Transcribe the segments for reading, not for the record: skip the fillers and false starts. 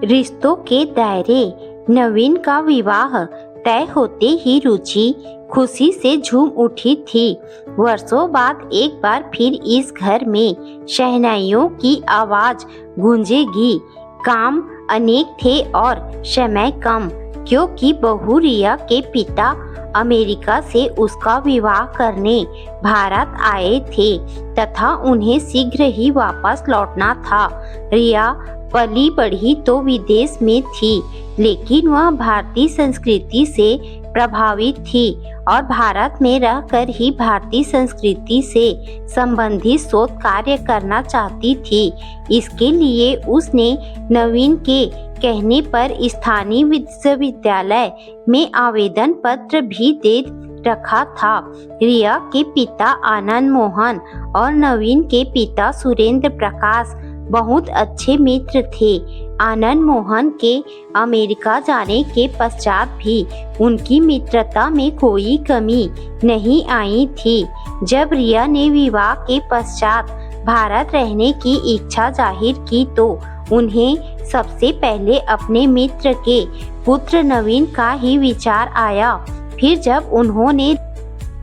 रिश्तों के दायरे। नवीन का विवाह तय होते ही रुचि खुशी से झूम उठी थी। वर्षों बाद एक बार फिर इस घर में शहनाइयों की आवाज गूंजेगी। काम अनेक थे और समय कम, क्योंकि बहू रिया के पिता अमेरिका से उसका विवाह करने भारत आए थे तथा उन्हें शीघ्र ही वापस लौटना था। रिया पली बढ़ी तो विदेश में थी, लेकिन वह भारतीय संस्कृति से प्रभावित थी और भारत में रहकर ही भारतीय संस्कृति से संबंधित शोध कार्य करना चाहती थी। इसके लिए उसने नवीन के कहने पर स्थानीय विश्वविद्यालय में आवेदन पत्र भी दे रखा था। रिया के पिता आनंद मोहन और नवीन के पिता सुरेंद्र प्रकाश बहुत अच्छे मित्र थे। आनंद मोहन के अमेरिका जाने के पश्चात भी उनकी मित्रता में कोई कमी नहीं आई थी। जब रिया ने विवाह के पश्चात भारत रहने की इच्छा जाहिर की तो उन्हें सबसे पहले अपने मित्र के पुत्र नवीन का ही विचार आया। फिर जब उन्होंने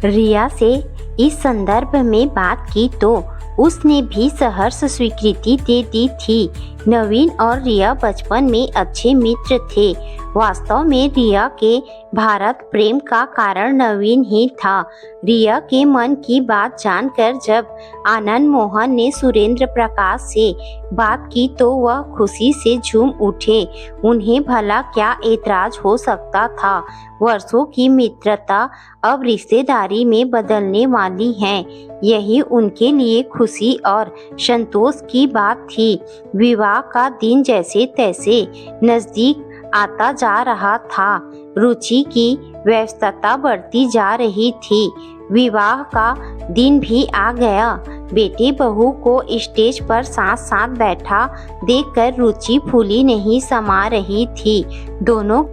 रिया से इस संदर्भ में बात की तो उसने भी सहर्ष स्वीकृति दे दी थी। नवीन और रिया बचपन में अच्छे मित्र थे। वास्तव में रिया के भारत प्रेम का कारण नवीन ही था। रिया के मन की बात जानकर जब आनंद मोहन ने सुरेंद्र प्रकाश से बात की तो वह खुशी से झूम उठे। उन्हें भला क्या ऐतराज हो सकता था। वर्षों की मित्रता अब रिश्तेदारी में बदलने वाली है, यही उनके लिए खुशी और संतोष की बात थी। विवाह का दिन जैसे तैसे नजदीक आता जा रहा था। रुचि की व्यस्तता बढ़ती जा रही थी। विवाह का दिन भी आ गया। बेटे बहू को स्टेज पर साथ साथ बैठा देखकर रुचि फूली नहीं समा रही थी। दोनों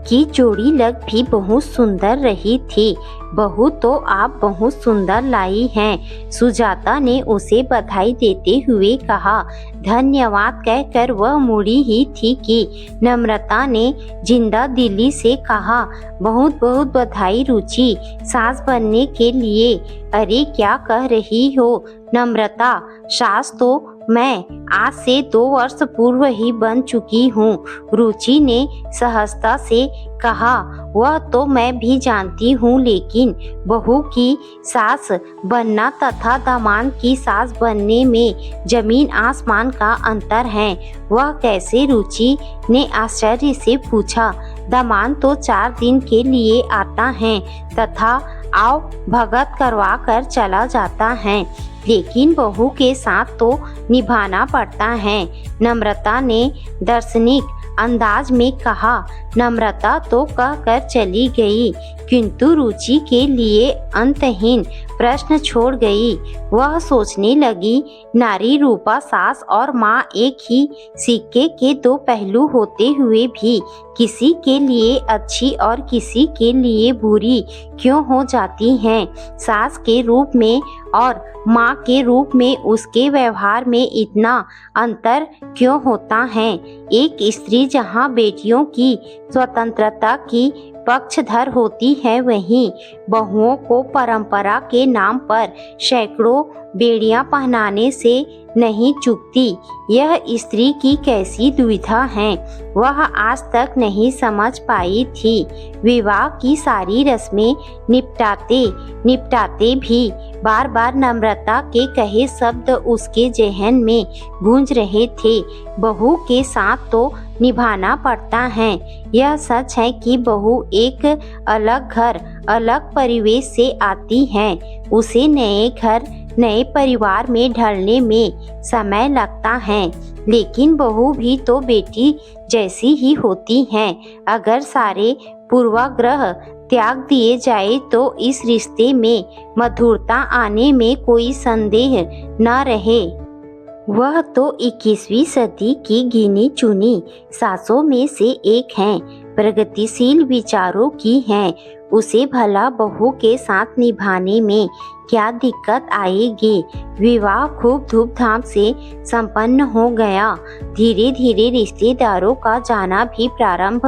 की जोड़ी लग भी बहुत सुंदर रही थी। बहू तो आप बहुत सुंदर लाई हैं, सुजाता ने उसे बधाई देते हुए कहा। धन्यवाद कहकर वह मुड़ी ही थी कि नम्रता ने जिंदा दिली से कहा, बहुत बहुत बधाई रुचि सास बनने के लिए। अरे क्या कह रही हो नम्रता, सास तो मैं आज से 2 वर्ष पूर्व ही बन चुकी हूँ, रुचि ने सहजता से कहा। वह तो मैं भी जानती हूँ, लेकिन बहू की सास बनना तथा दामाद की सास बनने में जमीन आसमान का अंतर है। वह कैसे, रुचि ने आश्चर्य से पूछा। दामाद तो 4 दिन के लिए आता है तथा आओ भगत करवा कर चला जाता है, लेकिन बहू के साथ तो निभाना पड़ता है, नम्रता ने दार्शनिक अंदाज में कहा। नम्रता तो कहकर चली गई, किंतु रुचि के लिए अंतहीन प्रश्न छोड़ गई। वह सोचने लगी, नारी रूपा सास और माँ एक ही सिक्के के 2 पहलू होते हुए भी किसी के लिए अच्छी और किसी के लिए बुरी क्यों हो जाती हैं। सास के रूप में और माँ के रूप में उसके व्यवहार में इतना अंतर क्यों होता है। एक स्त्री जहाँ बेटियों की स्वतंत्रता की पक्षधर होती है, वहीं बहुओं को परंपरा के नाम पर सैकड़ों बेड़ियां पहनाने से नहीं चूकती। यह स्त्री की कैसी दुविधा है, वह आज तक नहीं समझ पाई थी। विवाह की सारी रस्में निपटाते भी बार बार नम्रता के कहे शब्द उसके जहन में गूंज रहे थे। बहू के साथ तो निभाना पड़ता है। यह सच है कि बहू एक अलग घर, अलग परिवेश से आती है। उसे नए घर, नए परिवार में ढलने में समय लगता है, लेकिन बहू भी तो बेटी जैसी ही होती है। अगर सारे पूर्वाग्रह त्याग दिए जाए तो इस रिश्ते में मधुरता आने में कोई संदेह न रहे। वह तो 21वीं सदी की गिनी चुनी सासों में से एक हैं, प्रगतिशील विचारों की हैं। उसे भला बहू के साथ निभाने में क्या दिक्कत आएगी। विवाह खूब धूमधाम से संपन्न हो गया। धीरे धीरे रिश्तेदारों का जाना भी प्रारंभ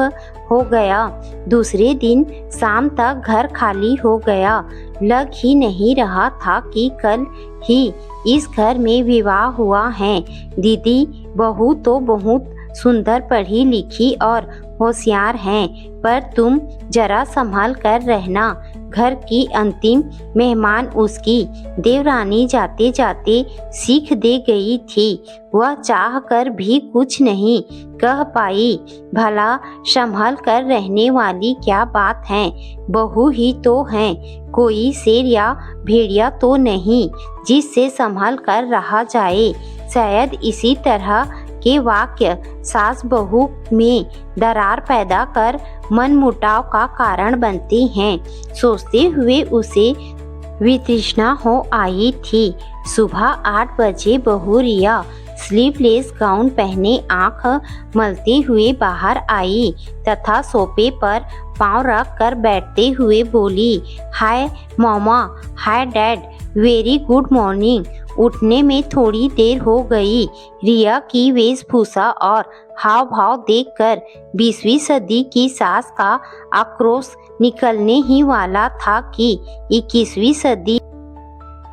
हो गया। दूसरे दिन शाम तक घर खाली हो गया। लग ही नहीं रहा था कि कल ही इस घर में विवाह हुआ है। दीदी बहू तो बहुत सुंदर, पढ़ी लिखी और होशियार हैं, पर तुम जरा संभाल कर रहना। घर की अंतिम मेहमान उसकी देवरानी जाते जाते सीख दे गई थी। वह चाह कर भी कुछ नहीं कह पाई। भला संभाल कर रहने वाली क्या बात है, बहू ही तो है, कोई शेर या भेड़िया तो नहीं जिससे संभाल कर रहा जाए। शायद इसी तरह के वाक्य सास बहू में दरार पैदा कर मनमुटाव का कारण बनते हैं। सोचते हुए उसे वितृष्णा हो आई थी। सुबह 8 बजे बहू रिया स्लीवलेस गाउन पहने आंख मलते हुए बाहर आई तथा सोफे पर पांव रख कर बैठते हुए बोली, हाय मामा, hi dad, very good morning. उठने में थोड़ी देर हो गई। रिया की वेशभूषा और हाव भाव देखकर 20वीं सदी की सास का आक्रोश निकलने ही वाला था कि 21वीं सदी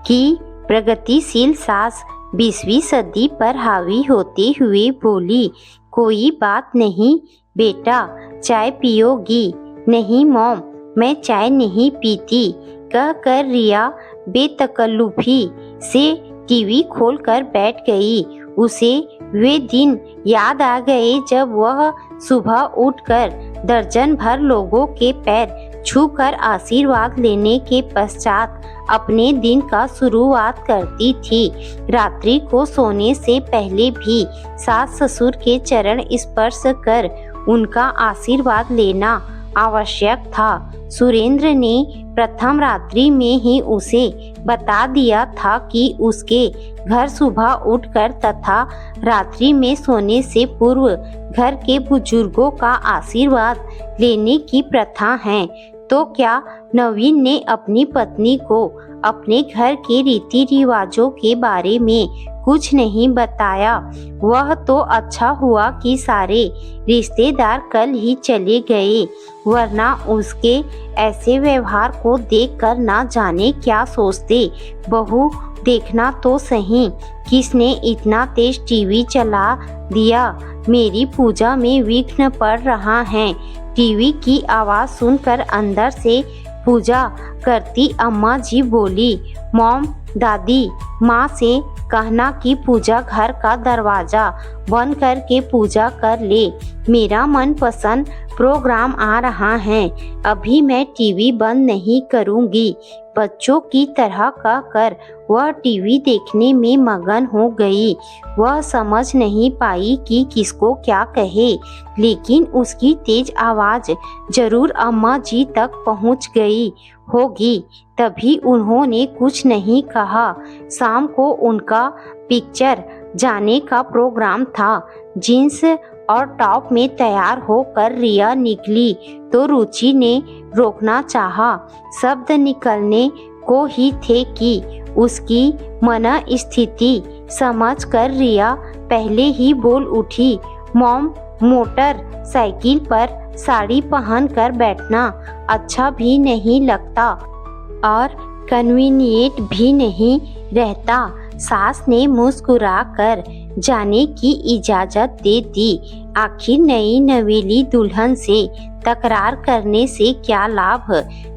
की प्रगतिशील सास 20वीं सदी पर हावी होते हुए बोली, कोई बात नहीं बेटा, चाय पियोगी? नहीं मॉम, मैं चाय नहीं पीती, कहकर रिया बेतकल्लुफी से टीवी खोलकर बैठ गई। उसे वे दिन याद आ गए जब वह सुबह उठकर दर्जन भर लोगों के पैर छूकर आशीर्वाद लेने के पश्चात अपने दिन का शुरुआत करती थी। रात्रि को सोने से पहले भी सास ससुर के चरण स्पर्श कर उनका आशीर्वाद लेना आवश्यक था। सुरेंद्र ने प्रथम रात्रि में ही उसे बता दिया था कि उसके घर सुबह उठकर तथा रात्रि में सोने से पूर्व घर के बुजुर्गों का आशीर्वाद लेने की प्रथा है। तो क्या नवीन ने अपनी पत्नी को अपने घर के रीति रिवाजों के बारे में कुछ नहीं बताया? वह तो अच्छा हुआ कि सारे रिश्तेदार कल ही चले गए, वरना उसके ऐसे व्यवहार को देखकर ना जाने क्या सोचते। बहू देखना तो सही, किसने इतना तेज टीवी चला दिया? मेरी पूजा में विघ्न पड़ रहा है। टीवी की आवाज़ सुनकर अंदर से पूजा करती अम्मा जी बोली, मॉम, दादी, माँ से कहना कि पूजा घर का दरवाज़ा बंद करके पूजा कर ले। मेरा मनपसंद प्रोग्राम आ रहा है, अभी मैं टीवी बंद नहीं करूँगी। बच्चों की तरह कहकर वह टीवी देखने में मगन हो गई। वह समझ नहीं पाई कि किसको क्या कहे, लेकिन उसकी तेज आवाज़ जरूर अम्मा जी तक पहुंच गई होगी, तभी उन्होंने कुछ नहीं कहा। शाम को उनका पिक्चर जाने का प्रोग्राम था। जीन्स और टॉप में तैयार होकर रिया निकली तो रुचि ने रोकना चाहा। शब्द निकलने को ही थे कि उसकी मन स्थिति समझकर रिया पहले ही बोल उठी, मॉम, मोटर साइकिल पर साड़ी पहनकर बैठना अच्छा भी नहीं लगता और कन्वीनियंट भी नहीं रहता। सास ने मुस्कुराकर जाने की इजाज़त दे दी। आखिर नई नवेली दुल्हन से तकरार करने से क्या लाभ?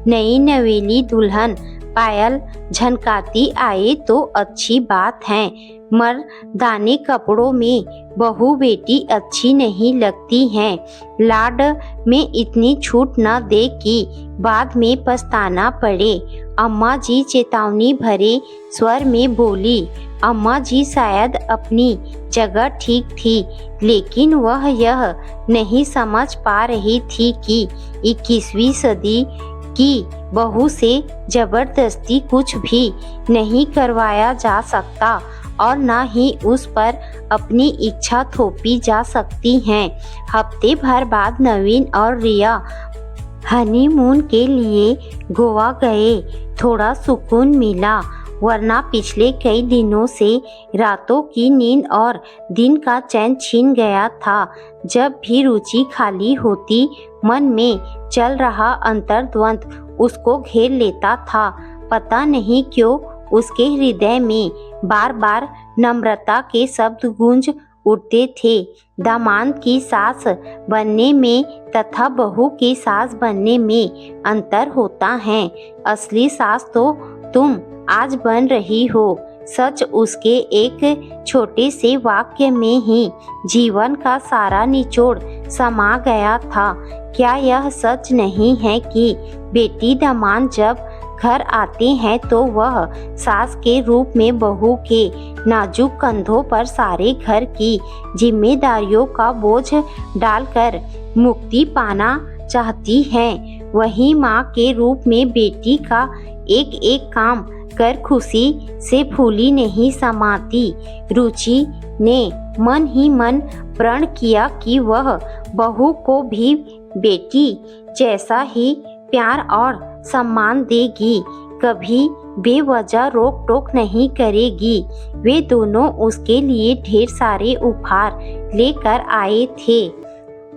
नई नवेली दुल्हन पायल झनकाती आए तो अच्छी बात है, मर्दाने कपड़ों में बहू बेटी अच्छी नहीं लगती हैं। लाड में इतनी छूट न दे कि बाद में पछताना पड़े। अम्मा जी चेतावनी भरे स्वर में बोली। अम्मा जी शायद अपनी जगह ठीक थी, लेकिन वह यह नहीं समझ पा रही थी कि 21वीं सदी की बहू से जबरदस्ती कुछ भी नहीं करवाया जा सकता और न ही उस पर अपनी इच्छा थोपी जा सकती है। हफ्ते भर बाद नवीन और रिया हनीमून के लिए गोवा गए। थोड़ा सुकून मिला, वरना पिछले कई दिनों से रातों की नींद और दिन का चैन छिन गया था। जब भी रुचि खाली होती, मन में चल रहा अंतर्द्वंद उसको घेर लेता था। पता नहीं क्यों उसके हृदय में बार बार नम्रता के शब्द गूंज उठते थे। दामाद की सास बनने में तथा बहू की सास बनने में अंतर होता है। असली सास तो तुम आज बन रही हो। सच उसके एक छोटे से वाक्य में ही जीवन का सारा निचोड़ समा गया था। क्या यह सच नहीं है कि बेटी दामाद जब घर आते हैं तो वह सास के रूप में बहू के नाजुक कंधों पर सारे घर की जिम्मेदारियों का बोझ डालकर मुक्ति पाना चाहती हैं। वहीं माँ के रूप में बेटी का एक एक काम कर खुशी से फूली नहीं समाती। रुचि ने मन ही मन प्रण किया कि वह बहू को भी बेटी जैसा ही प्यार और सम्मान देगी, कभी बेवजह रोक टोक नहीं करेगी। वे दोनों उसके लिए ढेर सारे उपहार लेकर आए थे।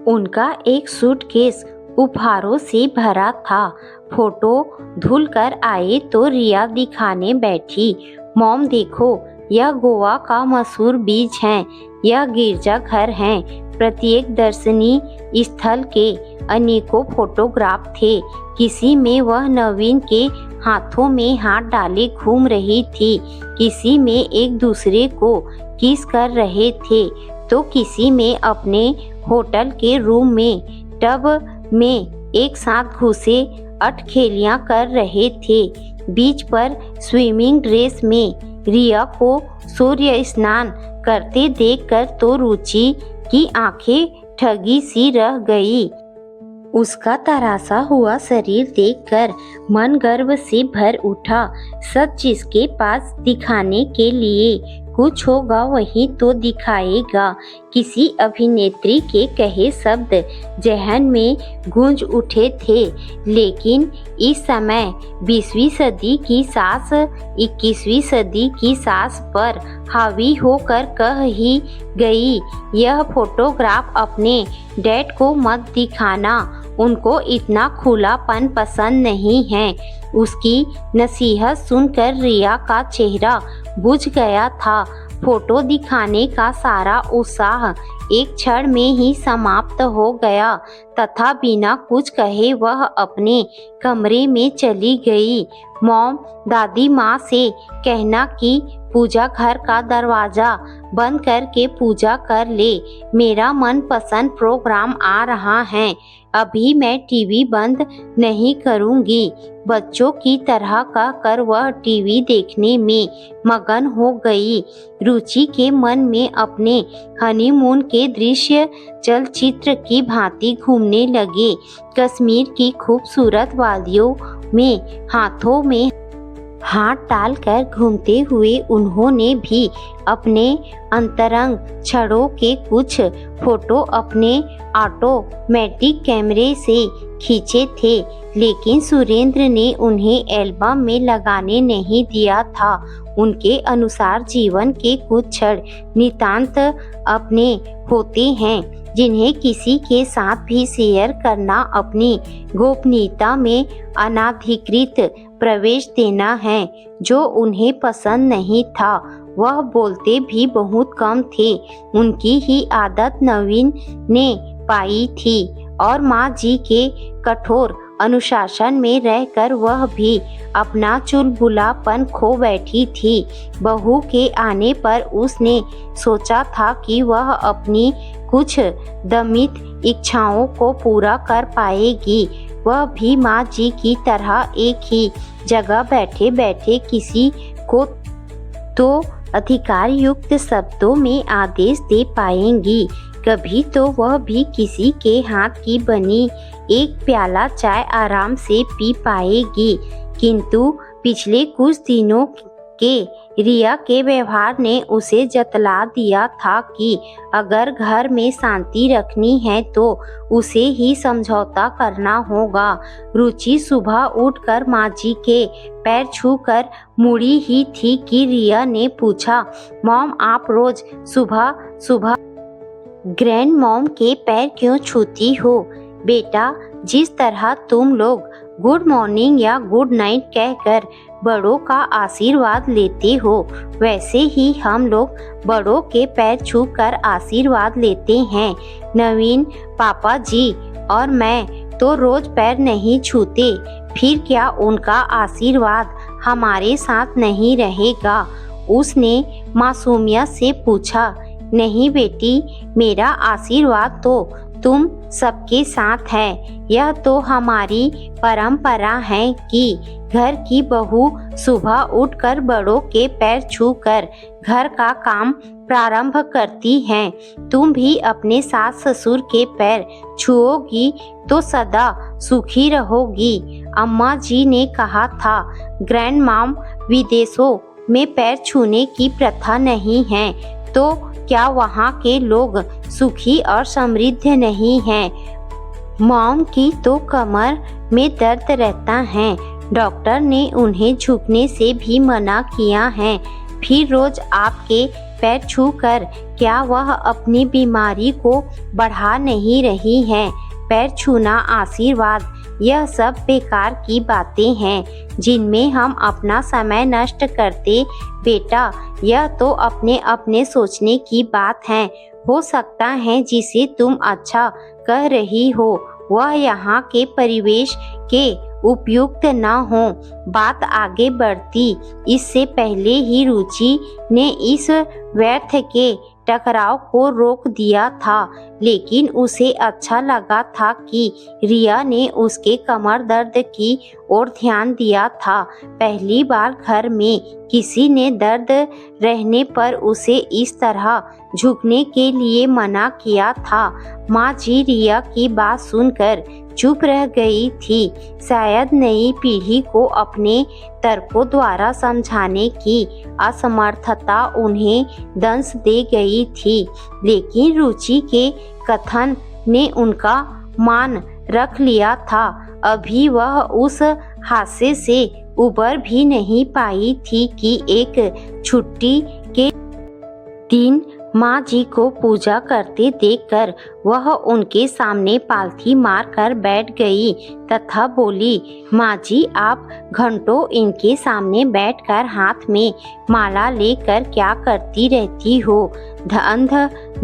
उनका एक सूटकेस उपहारों से भरा था। फोटो धुल कर आए तो रिया दिखाने बैठी। मॉम देखो, यह गोवा का मशहूर बीच है, यह गिरजा घर है। प्रत्येक दर्शनीय स्थल के अनेकों फोटोग्राफ थे। किसी में वह नवीन के हाथों में हाथ डाले घूम रही थी, किसी में एक दूसरे को किस कर रहे थे, तो किसी में अपने होटल के रूम में टब में एक साथ घुसे अटखेलियां कर रहे थे। बीच पर स्विमिंग ड्रेस में रिया को सूर्य स्नान करते देखकर तो रुचि की आंखें ठगी सी रह गई। उसका तरासा हुआ शरीर देखकर मन गर्व से भर उठा। सच जिसके पास दिखाने के लिए कुछ होगा वही तो दिखाएगा। किसी अभिनेत्री के कहे शब्द जहन में गूंज उठे थे, लेकिन इस समय 20वीं सदी की सास 21वीं सदी की सास पर हावी होकर कह ही गई, यह फोटोग्राफ अपने डैड को मत दिखाना, उनको इतना खुलापन पसंद नहीं है। उसकी नसीहत सुनकर रिया का चेहरा बुझ गया था। फोटो दिखाने का सारा उत्साह एक क्षण में ही समाप्त हो गया तथा बिना कुछ कहे वह अपने कमरे में चली गई। मॉम, दादी माँ से कहना कि पूजा घर का दरवाजा बंद करके पूजा कर ले, मेरा मनपसंद प्रोग्राम आ रहा है, अभी मैं टीवी बंद नहीं करूंगी। बच्चों की तरह कहकर वह टीवी देखने में मगन हो गई। रुचि के मन में अपने हनीमून के दृश्य चलचित्र की भांति घूमने लगे। कश्मीर की खूबसूरत वादियों में हाथों में हाथ डालकर घूमते हुए उन्होंने भी अपने अंतरंग क्षणों के कुछ फोटो अपने ऑटोमेटिक कैमरे से खींचे थे, लेकिन सुरेंद्र ने उन्हें एल्बम में लगाने नहीं दिया था। उनके अनुसार जीवन के कुछ क्षण नितांत अपने होते हैं, जिन्हें किसी के साथ भी शेयर करना अपनी गोपनीयता में अनाधिकृत प्रवेश देना है। जो उन्हें पसंद नहीं था वह बोलते भी बहुत कम थे। उनकी ही आदत नवीन ने पाई थी और माँ जी के कठोर अनुशासन में रहकर वह भी अपना चुलबुलापन खो बैठी थी। बहू के आने पर उसने सोचा था कि वह अपनी कुछ दमित इच्छाओं को पूरा कर पाएगी। वह भी माँ जी की तरह एक ही जगह बैठे बैठे किसी को तो अधिकार युक्त शब्दों में आदेश दे पाएंगी। कभी तो वह भी किसी के हाथ की बनी एक प्याला चाय आराम से पी पाएगी। किंतु पिछले कुछ दिनों के रिया के व्यवहार ने उसे जतला दिया था कि अगर घर में शांति रखनी है तो उसे ही समझौता करना होगा। रुचि सुबह उठकर माँ जी के पैर छूकर मुड़ी ही थी कि रिया ने पूछा, मॉम आप रोज सुबह सुबह ग्रैंड मॉम के पैर क्यों छूती हो? बेटा, जिस तरह तुम लोग गुड मॉर्निंग या गुड नाइट कहकर बड़ों का आशीर्वाद लेते हो, वैसे ही हम लोग बड़ों के पैर छूकर आशीर्वाद लेते हैं। नवीन, पापा जी और मैं तो रोज पैर नहीं छूते, फिर क्या उनका आशीर्वाद हमारे साथ नहीं रहेगा? उसने मासूमियत से पूछा। नहीं बेटी, मेरा आशीर्वाद तो तुम सबके साथ है। यह तो हमारी परंपरा है कि घर की बहू सुबह उठकर बड़ों के पैर छूकर घर का काम प्रारंभ करती है। तुम भी अपने सास ससुर के पैर छुओगी तो सदा सुखी रहोगी। अम्मा जी ने कहा था, ग्रैंड मॉम, विदेशों में पैर छूने की प्रथा नहीं है, तो क्या वहाँ के लोग सुखी और समृद्ध नहीं हैं? मॉम की तो कमर में दर्द रहता है, डॉक्टर ने उन्हें झुकने से भी मना किया है। फिर रोज आपके पैर छूकर क्या वह अपनी बीमारी को बढ़ा नहीं रही है? पैर छूना, आशीर्वाद, यह सब बेकार की बातें हैं जिनमें हम अपना समय नष्ट करते। बेटा, यह तो अपने अपने सोचने की बात है। हो सकता है जिसे तुम अच्छा कह रही हो वह यहाँ के परिवेश के उपयुक्त न हो। बात आगे बढ़ती इससे पहले ही रुचि ने इस व्यर्थ के टकराव को रोक दिया था, लेकिन उसे अच्छा लगा था कि रिया ने उसके कमर दर्द की ओर ध्यान दिया था। पहली बार घर में किसी ने दर्द रहने पर उसे इस तरह झुकने के लिए मना किया था। माँ जी रिया की बात सुनकर चुप रह गई थी। शायद नई पीढ़ी को अपने तर्कों द्वारा समझाने की असमर्थता उन्हें दंश दे गई थी, लेकिन रुचि के कथन ने उनका मान रख लिया था। अभी वह उस हादसे से उबर भी नहीं पाई थी कि एक छुट्टी के दिन माँ जी को पूजा करते देखकर वह उनके सामने पालथी मारकर बैठ गई तथा बोली, माँ जी आप घंटों इनके सामने बैठकर हाथ में माला लेकर क्या करती रहती हो? अंध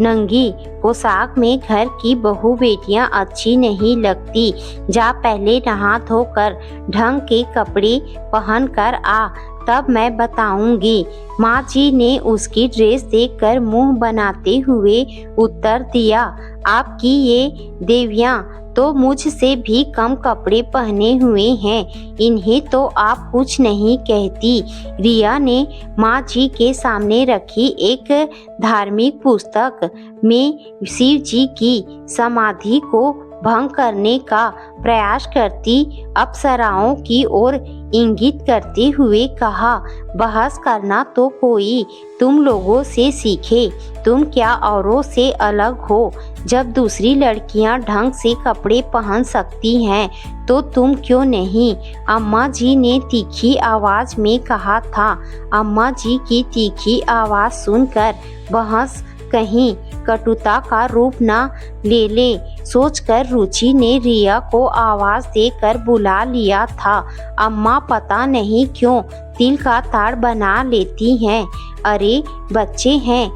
नंगी पोशाक में घर की बहू बेटियां अच्छी नहीं लगती। जा पहले नहा धोकर ढंग के कपड़े पहन कर आ, तब मैं बताऊंगी। माँ जी ने उसकी ड्रेस देखकर मुंह बनाते हुए उत्तर दिया, आपकी ये देवियाँ तो मुझसे भी कम कपड़े पहने हुए हैं, इन्हें तो आप कुछ नहीं कहती। रिया ने माँ जी के सामने रखी एक धार्मिक पुस्तक में शिव जी की समाधि को भंग करने का प्रयास करती अप्सराओं की ओर इंगित करते हुए कहा, बहस करना तो कोई तुम लोगों से सीखे, तुम क्या औरों से अलग हो? जब दूसरी लड़कियां ढंग से कपड़े पहन सकती हैं तो तुम क्यों नहीं? अम्मा जी ने तीखी आवाज में कहा था। अम्मा जी की तीखी आवाज सुनकर बहस कहीं कटुता का रूप न ले ले सोचकर रुचि ने रिया को आवाज देकर बुला लिया था। अम्मा पता नहीं क्यों तिल का ताड़ बना लेती हैं। अरे बच्चे हैं,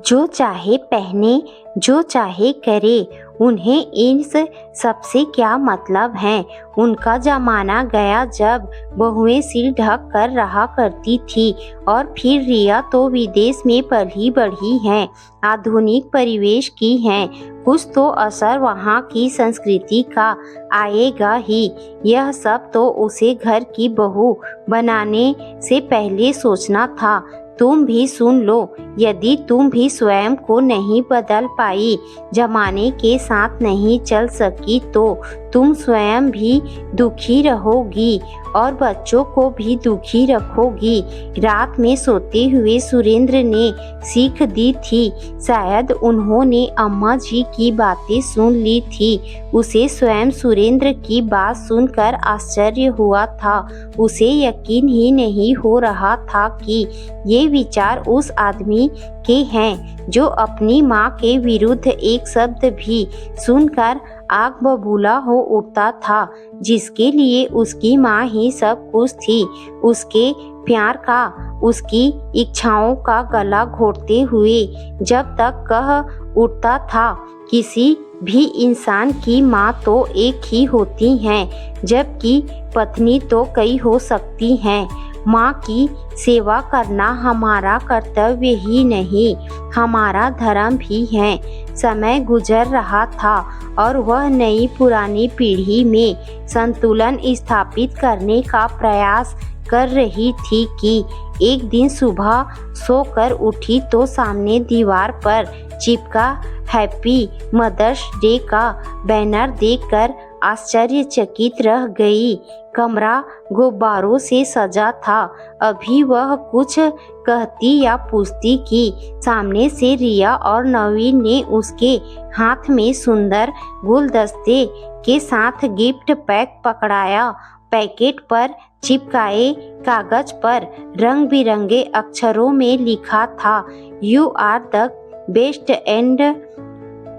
जो चाहे पहने जो चाहे करे, उन्हें इन सबसे क्या मतलब है? उनका जमाना गया जब बहुएं सिर ढक कर रहा करती थी, और फिर रिया तो विदेश में पली बढ़ी हैं, आधुनिक परिवेश की हैं, कुछ तो असर वहाँ की संस्कृति का आएगा ही। यह सब तो उसे घर की बहू बनाने से पहले सोचना था। तुम भी सुन लो, यदि तुम भी स्वयं को नहीं बदल पाई, जमाने के साथ नहीं चल सकी, तो तुम स्वयं भी दुखी रहोगी और बच्चों को भी दुखी रखोगी। रात में सोते हुए सुरेंद्र ने सीख दी थी। शायद उन्होंने अम्मा जी की बातें सुन ली थी। उसे स्वयं सुरेंद्र की बात सुनकर आश्चर्य हुआ था। उसे यकीन ही नहीं हो रहा था कि ये विचार उस आदमी के हैं जो अपनी माँ के विरुद्ध एक शब्द भी सुनकर आग बबूला हो उठता था, जिसके लिए उसकी माँ ही सब कुछ थी। उसके प्यार का, उसकी इच्छाओं का गला घोटते हुए जब तक कह उठता था, किसी भी इंसान की माँ तो एक ही होती हैं, जबकि पत्नी तो कई हो सकती हैं। माँ की सेवा करना हमारा कर्तव्य ही नहीं, हमारा धर्म भी है। समय गुजर रहा था और वह नई पुरानी पीढ़ी में संतुलन स्थापित करने का प्रयास कर रही थी कि एक दिन सुबह सोकर उठी तो सामने दीवार पर चिपका हैप्पी मदर्स डे का बैनर देखकर आश्चर्यचकित रह गई। कमरा गुब्बारों से सजा था। अभी वह कुछ कहती या पूछती कि सामने से रिया और नवीन ने उसके हाथ में सुंदर गुलदस्ते के साथ गिफ्ट पैक पकड़ाया। पैकेट पर चिपकाए कागज पर रंग बिरंगे अक्षरों में लिखा था, you are the best and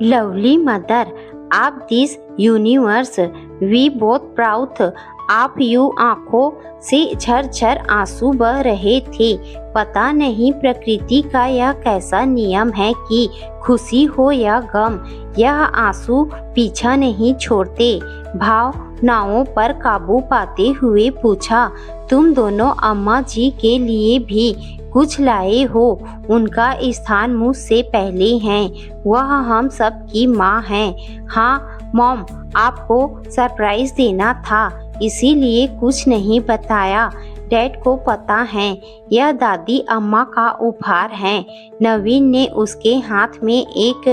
lovely mother of this universe, we both proud of you. आंखों से झरझर आंसू बह रहे थे। पता नहीं प्रकृति का यह कैसा नियम है कि खुशी हो या गम, यह आंसू पीछा नहीं छोड़ते। भावनाओं पर काबू पाते हुए पूछा, तुम दोनों अम्मा जी के लिए भी कुछ लाए हो? उनका स्थान मुझसे पहले है, वह हम सब की माँ है। हाँ मॉम, आपको सरप्राइज देना था, इसीलिए कुछ नहीं बताया। डैड को पता है, यह दादी अम्मा का उपहार है। नवीन ने उसके हाथ में एक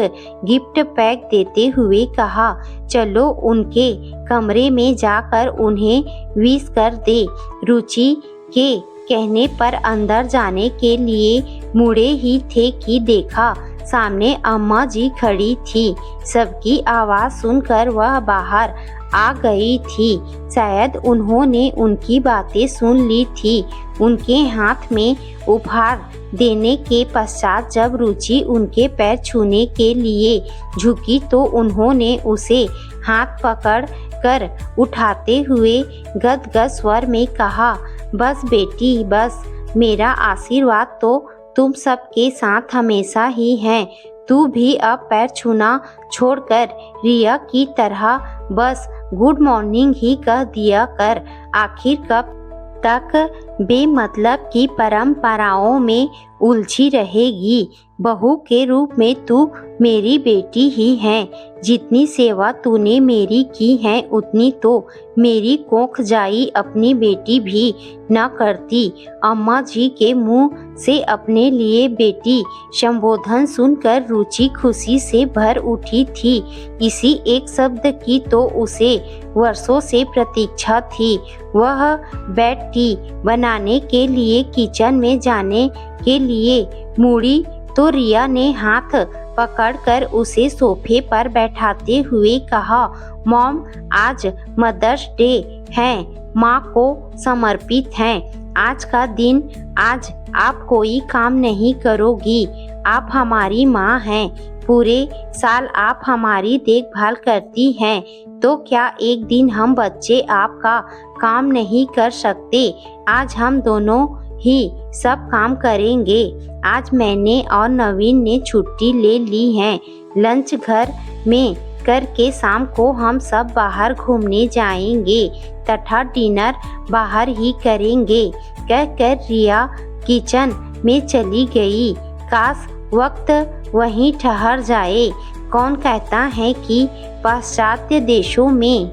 गिफ्ट पैक देते हुए कहा, चलो उनके कमरे में जाकर उन्हें विश कर दे। रुचि के कहने पर अंदर जाने के लिए मुड़े ही थे कि देखा सामने अम्मा जी खड़ी थी। सबकी आवाज़ सुनकर वह बाहर आ गई थी। शायद उन्होंने उनकी बातें सुन ली थी। उनके हाथ में उपहार देने के पश्चात जब रुचि उनके पैर छूने के लिए झुकी तो उन्होंने उसे हाथ पकड़ कर उठाते हुए गदगद स्वर में कहा, बस बेटी बस, मेरा आशीर्वाद तो तुम सबके साथ हमेशा ही है। तू भी अब पैर छूना छोड़कर रिया की तरह बस गुड मॉर्निंग ही कह दिया कर। आखिर कब तक बेमतलब की परंपराओं में उलझी रहेगी? बहू के रूप में तू मेरी बेटी ही है। जितनी सेवा तूने मेरी की है उतनी तो मेरी कोख जाई अपनी बेटी भी न करती। अम्मा जी के मुंह से अपने लिए बेटी संबोधन सुनकर रुचि खुशी से भर उठी थी। इसी एक शब्द की तो उसे वर्षों से प्रतीक्षा थी। वह बेड टी बनाने के लिए किचन में जाने के लिए मुड़ी तो रिया ने हाथ पकड़कर उसे सोफे पर बैठाते हुए कहा, मॉम आज मदर्स डे है, माँ को समर्पित है। आज का दिन, आज आप कोई काम नहीं करोगी, आप हमारी माँ हैं। पूरे साल आप हमारी देखभाल करती हैं, तो क्या एक दिन हम बच्चे आपका काम नहीं कर सकते? आज हम दोनों ही सब काम करेंगे। आज मैंने और नवीन ने छुट्टी ले ली है। लंच घर में करके शाम को हम सब बाहर घूमने जाएंगे तथा डिनर बाहर ही करेंगे। कहकर रिया किचन में चली गई। काश वक्त वहीं ठहर जाए। कौन कहता है कि पाश्चात्य देशों में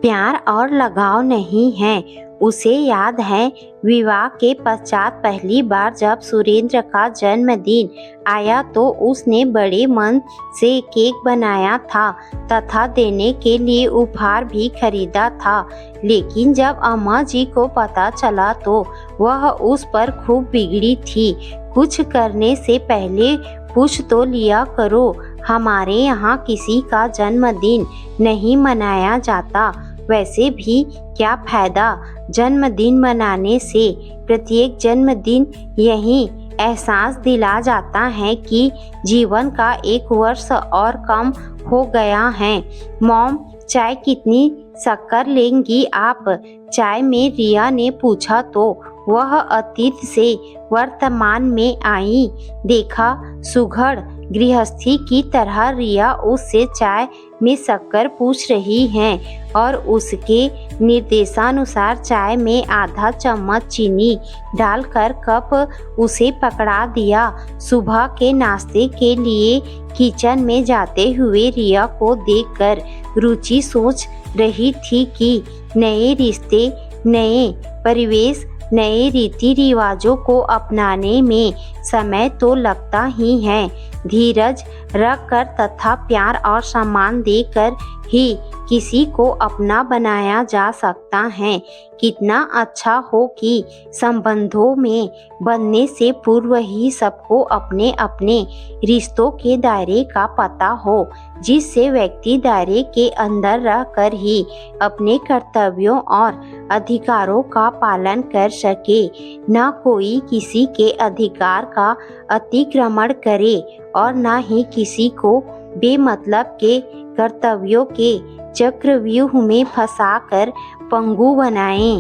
प्यार और लगाव नहीं है। उसे याद है विवाह के पश्चात पहली बार जब सुरेंद्र का जन्मदिन आया तो उसने बड़े मन से केक बनाया था तथा देने के लिए उपहार भी खरीदा था। लेकिन जब अम्मा जी को पता चला तो वह उस पर खूब बिगड़ी थी। कुछ करने से पहले पूछ तो लिया करो, हमारे यहाँ किसी का जन्मदिन नहीं मनाया जाता। वैसे भी क्या फायदा जन्मदिन मनाने से। प्रत्येक जन्मदिन यही एहसास दिला जाता है कि जीवन का एक वर्ष और कम हो गया है। मॉम, चाय कितनी शक्कर लेंगी आप? चाय में रिया ने पूछा तो वह अतीत से वर्तमान में आई। देखा, सुघड़ गृहस्थी की तरह रिया उससे चाय में शक्कर पूछ रही हैं और उसके निर्देशानुसार चाय में आधा चम्मच चीनी डालकर कप उसे पकड़ा दिया। सुबह के नाश्ते के लिए किचन में जाते हुए रिया को देखकर रुचि सोच रही थी कि नए रिश्ते, नए परिवेश, नए रीति रिवाजों को अपनाने में समय तो लगता ही है। धीरज रखकर तथा प्यार और सम्मान देकर ही किसी को अपना बनाया जा सकता है। कितना अच्छा हो कि संबंधों में बनने से पूर्व ही सबको अपने अपने रिश्तों के दायरे का पता हो, जिससे व्यक्ति दायरे के अंदर रहकर ही अपने कर्तव्यों और अधिकारों का पालन कर सके। न कोई किसी के अधिकार का अतिक्रमण करे और न ही किसी को बेमतलब के कर्तव्यों के चक्रव्यूह में फंसाकर पंगु बनाए।